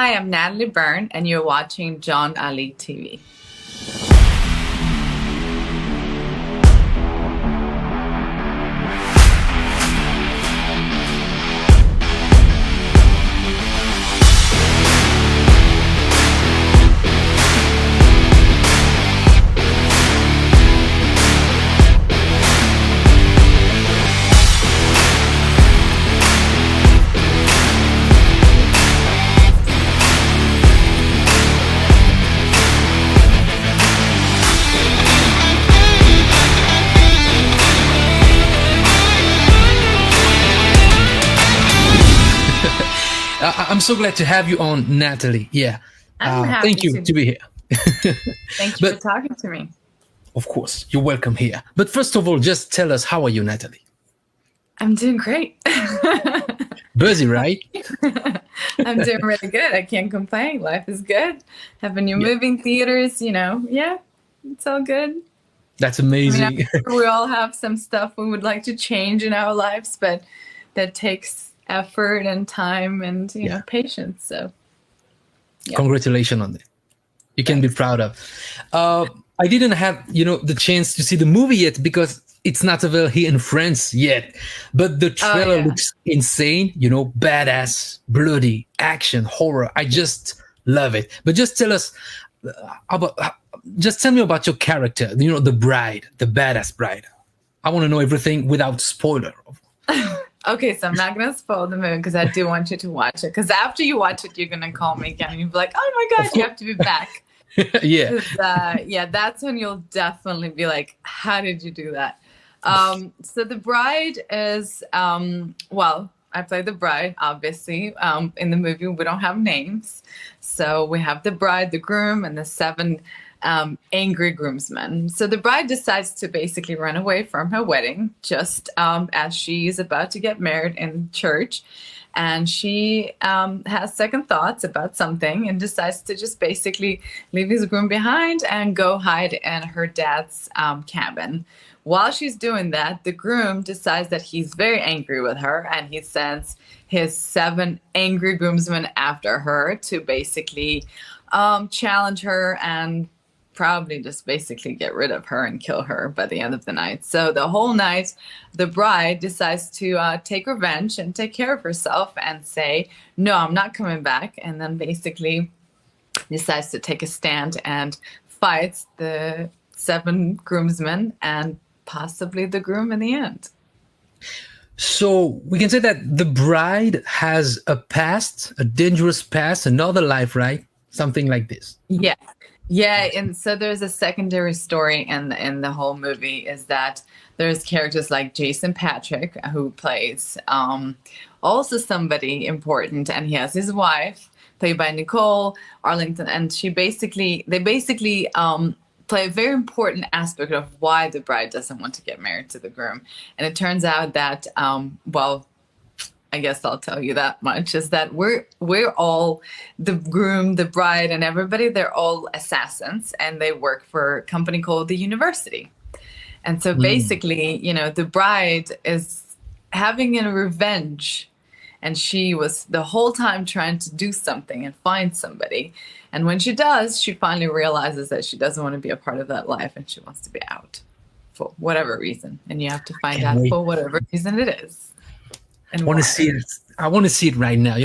Hi, I'm Natalie Byrne, and you're watching John Ali TV. I'm so glad to have you on, Natalie. Yeah. I'm happy thank you to be here. Thank you for talking to me. Of course, you're welcome here. But first of all, just tell us, how are you, Natalie? I'm doing great. Busy, right? I'm doing really good. I can't complain. Life is good. Have a new movie in theaters, Yeah, it's all good. That's amazing. I mean, I'm sure we all have some stuff we would like to change in our lives, but that takes effort and time and patience. So congratulations on it. You can be proud of. I didn't have the chance to see the movie yet because it's not available here in France yet, but the trailer looks insane. Badass, bloody, action, horror. I just love it. But just tell us tell me about your character, the bride, the badass bride. I want to know everything without spoiler. Okay, so I'm not going to spoil the movie because I do want you to watch it. Because after you watch it, you're going to call me again and you'll be like, oh my God, you have to be back. Yeah. That's when you'll definitely be like, how did you do that? So the bride is, I play the bride, obviously. In the movie, we don't have names. So we have the bride, the groom, and the 7 angry groomsmen. So the bride decides to basically run away from her wedding just as she's about to get married in church. And she has second thoughts about something and decides to just basically leave his groom behind and go hide in her dad's cabin. While she's doing that, the groom decides that he's very angry with her, and he sends his 7 angry groomsmen after her to basically challenge her and probably just basically get rid of her and kill her by the end of the night. So the whole night, the bride decides to take revenge and take care of herself and say, no, I'm not coming back. And then basically decides to take a stand and fights the 7 groomsmen and possibly the groom in the end. So we can say that the bride has a past, a dangerous past, another life, right? Something like this. Yeah, and so there's a secondary story in the whole movie is that there's characters like Jason Patrick, who plays also somebody important, and he has his wife, played by Nicole Arlington, and they basically play a very important aspect of why the bride doesn't want to get married to the groom. And it turns out that, I guess I'll tell you that much, is that we're all, the groom, the bride, and everybody, they're all assassins, and they work for a company called the University. And so basically, the bride is having a revenge, and she was the whole time trying to do something and find somebody. And when she does, she finally realizes that she doesn't want to be a part of that life, and she wants to be out for whatever reason. And you have to find out for whatever reason it is. I want to see it. I want to see it right now.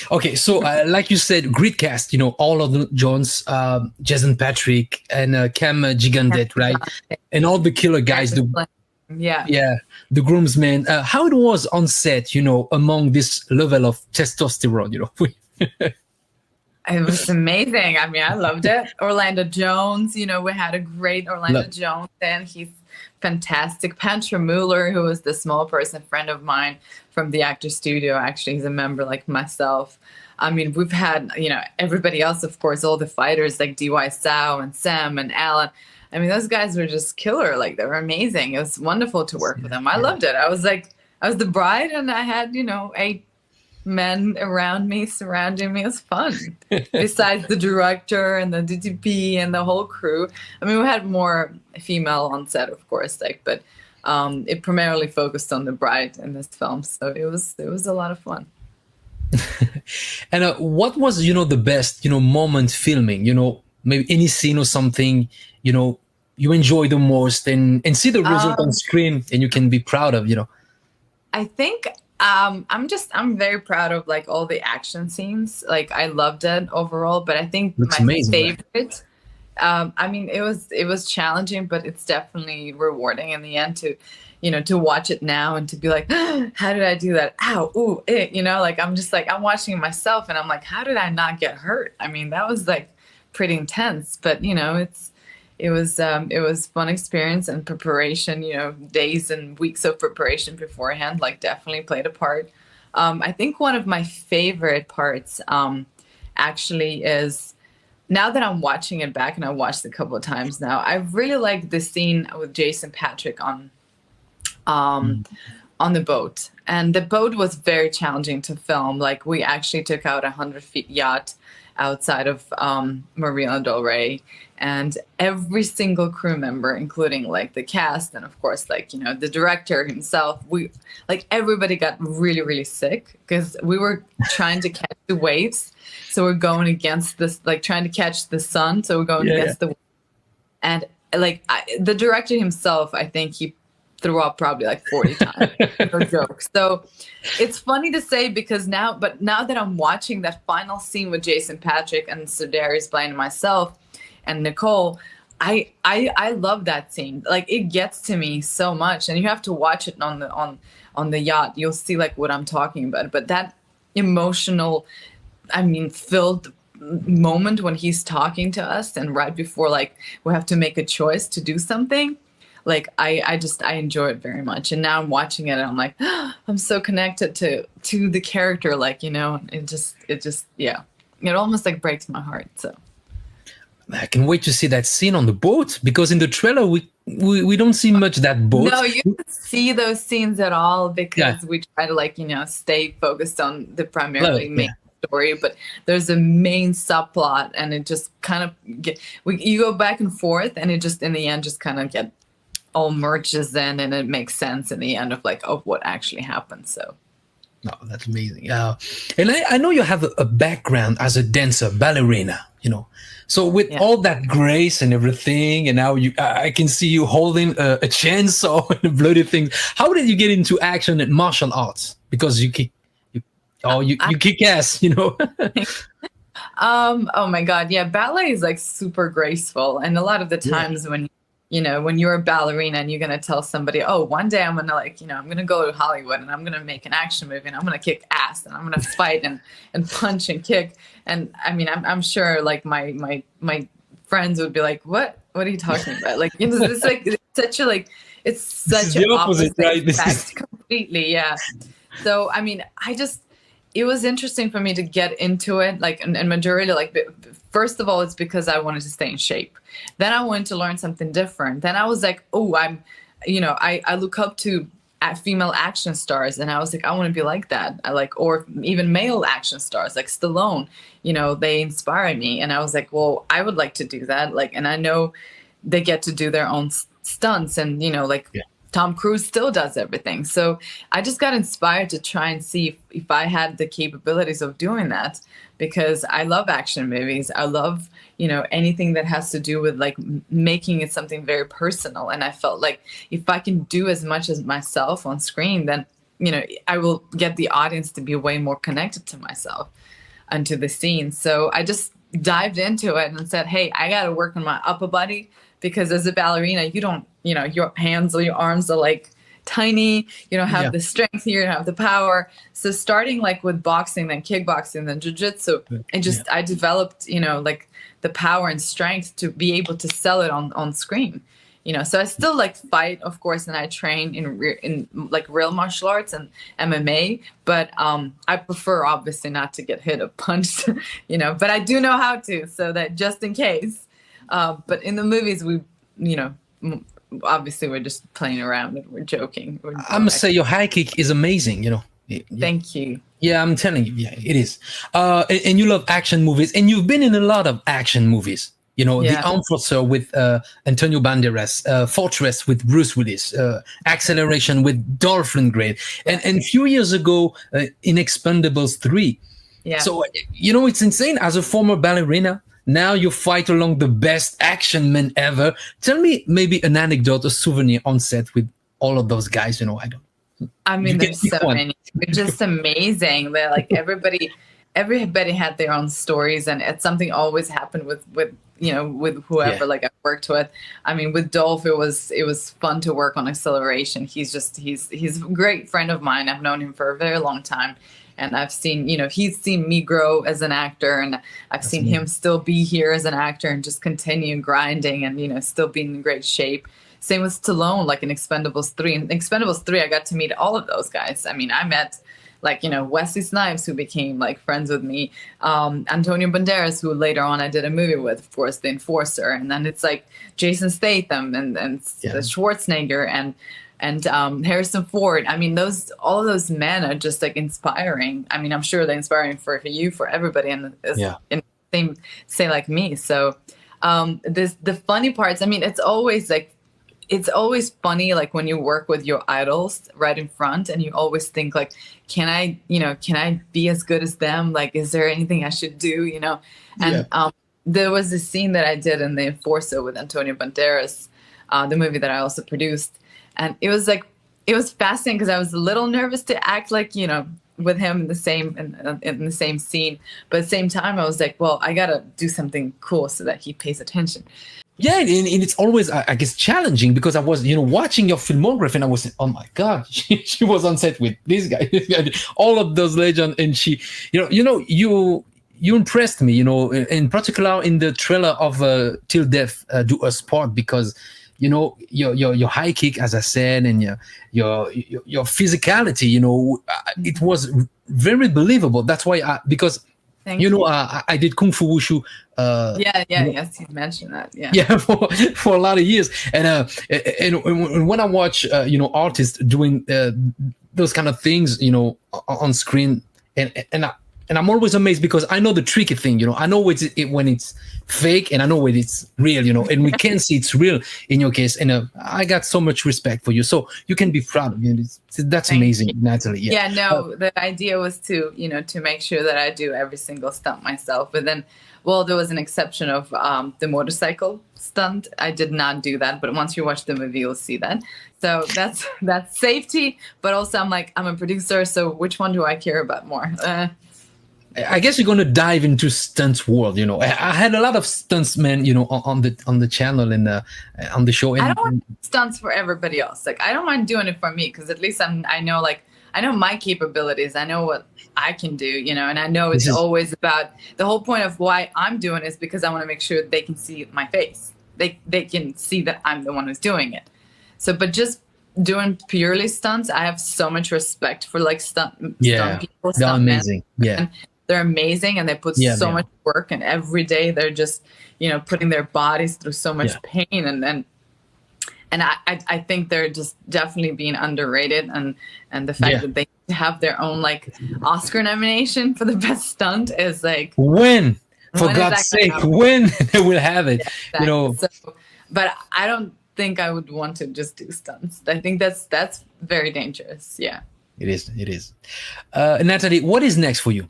Okay, so like you said, great cast. All of the Jones, Jason Patrick, and Cam Gigandet, right? And all the killer guys. The groomsmen. How it was on set, among this level of testosterone, It was amazing. I mean, I loved it. Orlando Jones, we had a great Orlando Jones, and he's fantastic. Pantra Mueller, who was the small person friend of mine from the actor studio. Actually, he's a member like myself. I mean, we've had, everybody else, of course, all the fighters like D.Y. Sao and Sam and Alan. I mean, those guys were just killer. Like, they were amazing. It was wonderful to work with them. I loved it. I was the bride, and I had, 8 men around me, surrounding me. It was fun. Besides the director and the DTP and the whole crew. I mean, we had more female on set, of course, but it primarily focused on the bride in this film. So it was a lot of fun. And what was, the best, moment filming, maybe any scene or something, you enjoy the most and see the result on screen and you can be proud of, I think I'm very proud of like all the action scenes. Like I loved it overall, but I think Looks my amazing, favorite, I mean, it was challenging, but it's definitely rewarding in the end to, to watch it now and to be like, how did I do that? Ow, ooh, like I'm just like, I'm watching myself and I'm like, how did I not get hurt? I mean, that was like pretty intense, but it was fun experience and preparation, days and weeks of preparation beforehand, like definitely played a part. I think one of my favorite parts actually is, now that I'm watching it back, and I watched it a couple of times now, I really like the scene with Jason Patrick on the boat. And the boat was very challenging to film. Like we actually took out a 100-foot yacht outside of Marina del Rey, and every single crew member, including like the cast and of course like the director himself, everybody got really, really sick because we were trying to catch the waves. So we're going against this, like trying to catch the sun. So we're going against the, and like the director himself, I think he threw up probably like 40 times. No joke. So it's funny to say because now that I'm watching that final scene with Jason Patrick and Sir Darius Blaine and myself and Nicole, I love that scene. Like it gets to me so much, and you have to watch it on the yacht. You'll see like what I'm talking about. But that emotional, filled moment when he's talking to us and right before like we have to make a choice to do something, like I enjoy it very much. And now I'm watching it and I'm like, I'm so connected to the character, like, it just it almost like breaks my heart. So I can wait to see that scene on the boat, because in the trailer we don't see much that boat. No, you don't see those scenes at all because we try to like, stay focused on the primarily main story, but there's a main subplot and it just kind of you go back and forth and it just in the end just kind of all merges in, and it makes sense in the end of like of what actually happened. So that's amazing. And I know you have a background as a dancer, ballerina, so with all that grace and everything, and now I can see you holding a chainsaw and bloody things. How did you get into action and martial arts? Because you kick ass, Oh my God. Yeah. Ballet is like super graceful. And a lot of the times when you're a ballerina and you're going to tell somebody, oh, one day I'm going to like, I'm going to go to Hollywood and I'm going to make an action movie and I'm going to kick ass and I'm going to fight and punch and kick. And I'm sure like my friends would be like, what are you talking about? Like, it's like, it's such a, like, it's such an opposite, right? Completely. Yeah. So, it was interesting for me to get into it, like, and majority, like, first of all, it's because I wanted to stay in shape. Then I wanted to learn something different. Then I was like, oh, I look up to female action stars, and I was like, I want to be like that. Or even male action stars, like Stallone, they inspire me. And I was like, well, I would like to do that. Like, and I know they get to do their own stunts and, Tom Cruise still does everything. So I just got inspired to try and see if I had the capabilities of doing that, because I love action movies. I love, anything that has to do with like making it something very personal. And I felt like if I can do as much as myself on screen, then, I will get the audience to be way more connected to myself and to the scene. So I just dived into it and said, hey, I got to work on my upper body, because as a ballerina, you don't, your hands or your arms are like tiny, you don't have the strength here, you don't have the power. So starting like with boxing, then kickboxing, then jiu-jitsu, and I developed, like the power and strength to be able to sell it on screen. So I still like fight, of course, and I train in like real martial arts and MMA, but I prefer obviously not to get hit or punched, but I do know how to, so that just in case. But in the movies, we, obviously we're just playing around and we're joking. I must say your high kick is amazing, Thank you. Yeah, I'm telling you, it is. And you love action movies, and you've been in a lot of action movies. You know, the Enforcer with Antonio Banderas, Fortress with Bruce Willis, Acceleration with Dolph Lundgren, and a few years ago in Expendables 3. Yeah. So, you know, it's insane. As a former ballerina, now you fight along the best action men ever. Tell me maybe an anecdote, a souvenir on set with all of those guys. You know, I mean, there's so many. It's just amazing. They're like everybody had their own stories, and it's something always happened with you know, with whoever like I worked with. I mean, with Dolph, it was fun to work on Acceleration. He's a great friend of mine. I've known him for a very long time, and I've seen, you know, he's seen me grow as an actor, and I've seen him still be here as an actor and just continue grinding and, you know, still being in great shape. Same with Stallone, like in Expendables 3. In Expendables 3, I got to meet all of those guys. I mean, I met, like, you know, Wesley Snipes, who became like friends with me, Antonio Banderas, who later on I did a movie with, of course, The Enforcer, and then it's like Jason Statham and Schwarzenegger and Harrison Ford. I mean, all of those men are just like inspiring. I mean, I'm sure they're inspiring for you, for everybody, and in the same say like me. So the funny parts. I mean, it's always funny, like when you work with your idols right in front, and you always think like, can I be as good as them? Like, is there anything I should do? You know? And there was a scene that I did in The Enforcer with Antonio Banderas, the movie that I also produced. And it was fascinating because I was a little nervous to act like, you know, with him in the same scene. But at the same time, I was like, well, I got to do something cool so that he pays attention. Yeah, and it's always, I guess, challenging because I was, you know, watching your filmography and I was, oh my God, she was on set with this guy, all of those legends, and she, you impressed me, you know, in particular in the trailer of Till Death Do Us Part, because, you know, your high kick, as I said, and your physicality, you know, it was very believable. That's why because. Thank you. I did Kung Fu Wushu. Yes, you mentioned that. Yeah, for a lot of years, and when I watch artists doing those kind of things, you know, on screen, and I'm always amazed because I know the tricky thing, you know, I know when it's fake and I know when it's real, you know, and we can see it's real in your case, and I got so much respect for you, so you can be proud of you. That's amazing, Natalie. The idea was to make sure that I do every single stunt myself, but then, well, there was an exception of the motorcycle stunt. I did not do that, but once you watch the movie, you'll see that. So that's safety, but also I'm a producer, so which one do I care about more? I guess you're going to dive into stunts world. You know, I had a lot of stuntsmen, you know, on the channel and on the show. And I don't want stunts for everybody else. Like, I don't mind doing it for me because at least I know my capabilities. I know what I can do, you know, and I know it's always about the whole point of why I'm doing it is because I want to make sure they can see my face. They can see that I'm the one who's doing it. So, but just doing purely stunts, I have so much respect for like stunt people. They're amazing. And they're amazing, and they put so much work, and every day they're just, you know, putting their bodies through so much pain, and I think they're just definitely being underrated, and the fact that they have their own like Oscar nomination for the best stunt is like, when God's sake, when they will have it, you know. So, but I don't think I would want to just do stunts. I think that's very dangerous. Yeah, it is. Natalie, what is next for you?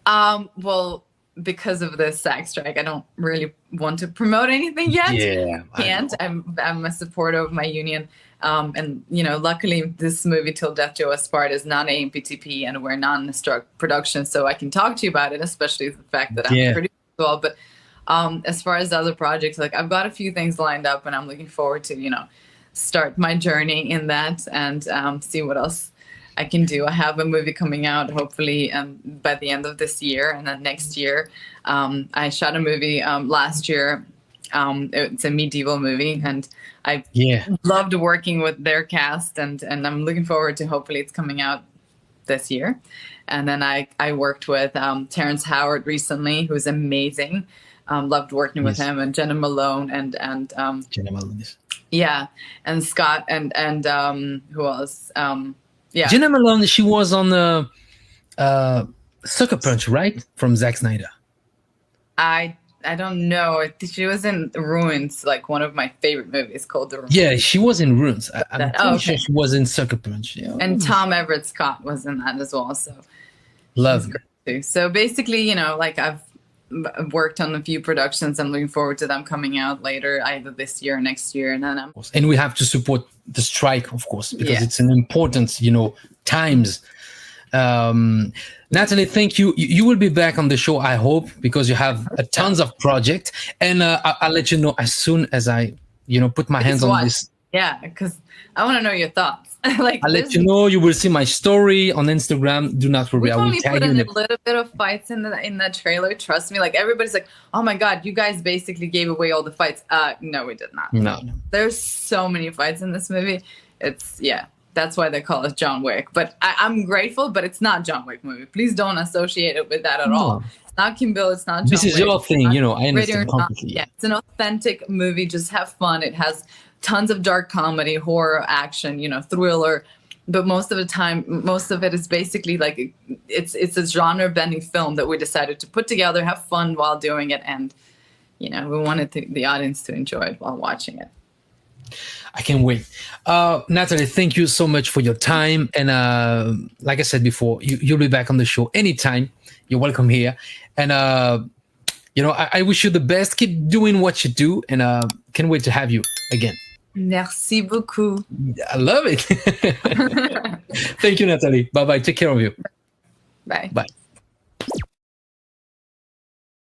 Well, because of the SAG strike, I don't really want to promote anything yet. Yeah, I can't. I'm a supporter of my union, and you know, luckily this movie Till Death Do Us Part is not AMPTP, and we're not in a struck production, so I can talk to you about it, especially the fact that I'm producing as well. But as far as other projects, like I've got a few things lined up, and I'm looking forward to, you know, start my journey in that and see what else I can do. I have a movie coming out hopefully by the end of this year, and then next year I shot a movie last year. It's a medieval movie, and I loved working with their cast, and I'm looking forward to hopefully it's coming out this year. And then I worked with Terrence Howard recently, who's amazing. Loved working with him, and Jenna Malone and Jenna Malone. And Scott and who else? Jenna Malone, she was on Sucker Punch, right? From Zack Snyder. I I don't know. She was in Ruins, like one of my favorite movies called The Ruins. Yeah, she was in Ruins. I'm pretty sure okay. she was in Sucker Punch. Yeah. And Tom Everett Scott was in that as well. So love she's great too. So basically, you know, like I've worked on a few productions. I'm looking forward to them coming out later, either this year or next year. And then and we have to support the strike, of course, because it's an important, you know, times. Natalie, thank you. You will be back on the show, I hope, because you have tons of projects, and I'll let you know as soon as I, you know, put my hands on this. Yeah, because I want to know your thoughts. Like, I'll let you know. You will see my story on Instagram. Do not worry. We've I will only tag put you in in a little bit of fights in the trailer. Trust me. Like everybody's like, "Oh my God, you guys basically gave away all the fights." No, we did not. No. There's so many fights in this movie. It's that's why they call it John Wick. But I'm grateful, but it's not John Wick movie. Please don't associate it with that at all. It's not Kim Bill. It's not John This is Wick. your thing, you know. I understand completely. Yeah, it's an authentic movie. Just have fun. It has tons of dark comedy, horror, action, you know, thriller. But most of the time, most of it is basically like it's a genre-bending film that we decided to put together, have fun while doing it, and you know, we wanted the audience to enjoy it while watching it. I can't wait. Natalie, thank you so much for your time. And like I said before, you'll be back on the show anytime. You're welcome here. And, you know, I wish you the best. Keep doing what you do. And can't wait to have you again. Merci beaucoup. I love it. Thank you, Natalie. Bye-bye. Take care of you. Bye. Bye.